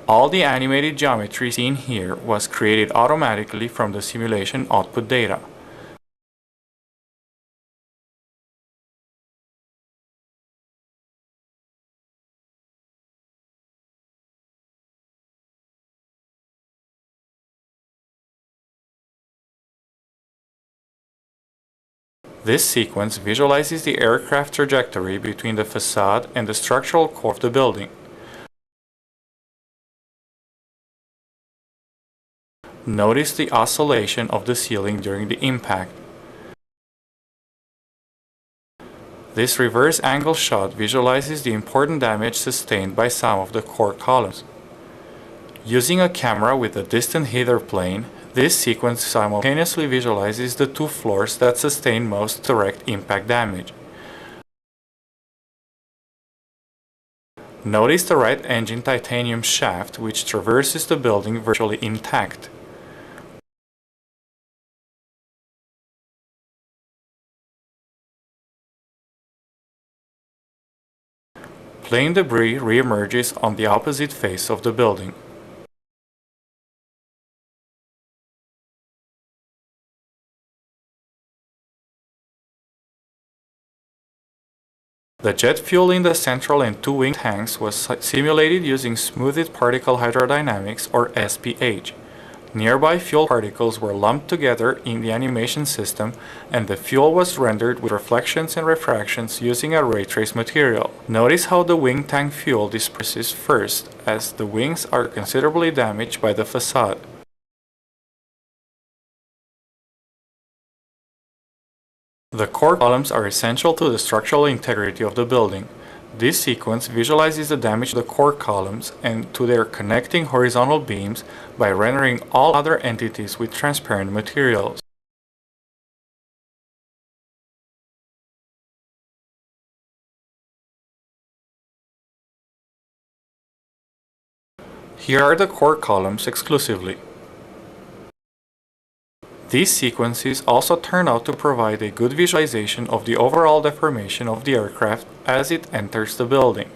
All the animated geometry seen here was created automatically from the simulation output data. This sequence visualizes the aircraft trajectory between the facade and the structural core of the building. Notice the oscillation of the ceiling during the impact. This reverse angle shot visualizes the important damage sustained by some of the core columns. Using a camera with a distant hither plane, this sequence simultaneously visualizes the two floors that sustain most direct impact damage. Notice the right engine titanium shaft, which traverses the building virtually intact. Plane debris re-emerges on the opposite face of the building. The jet fuel in the central and two wing tanks was simulated using smoothed particle hydrodynamics, or SPH. Nearby fuel particles were lumped together in the animation system, and the fuel was rendered with reflections and refractions using a ray trace material. Notice how the wing tank fuel disperses first, as the wings are considerably damaged by the facade. The core columns are essential to the structural integrity of the building. This sequence visualizes the damage to the core columns and to their connecting horizontal beams by rendering all other entities with transparent materials. Here are the core columns exclusively. These sequences also turn out to provide a good visualization of the overall deformation of the aircraft as it enters the building.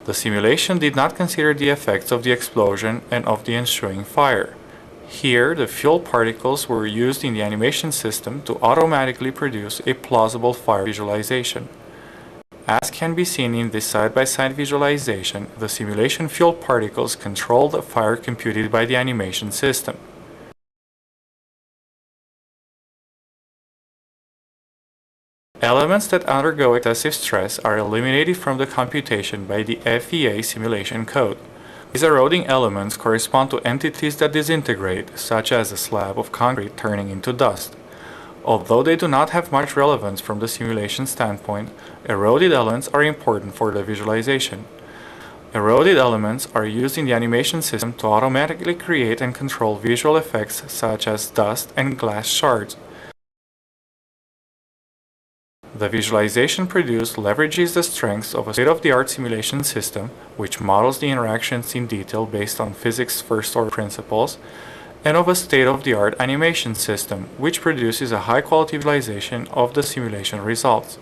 The simulation did not consider the effects of the explosion and of the ensuing fire. Here, the fuel particles were used in the animation system to automatically produce a plausible fire visualization. As can be seen in this side-by-side visualization, the simulation fuel particles control the fire computed by the animation system. Elements that undergo excessive stress are eliminated from the computation by the FEA simulation code. These eroding elements correspond to entities that disintegrate, such as a slab of concrete turning into dust. Although they do not have much relevance from the simulation standpoint, eroded elements are important for the visualization. Eroded elements are used in the animation system to automatically create and control visual effects such as dust and glass shards. The visualization produced leverages the strengths of a state-of-the-art simulation system, which models the interactions in detail based on physics' first-order principles, and of a state-of-the-art animation system, which produces a high-quality visualization of the simulation results.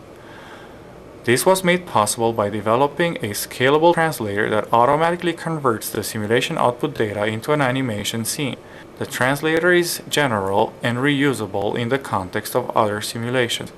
This was made possible by developing a scalable translator that automatically converts the simulation output data into an animation scene. The translator is general and reusable in the context of other simulations.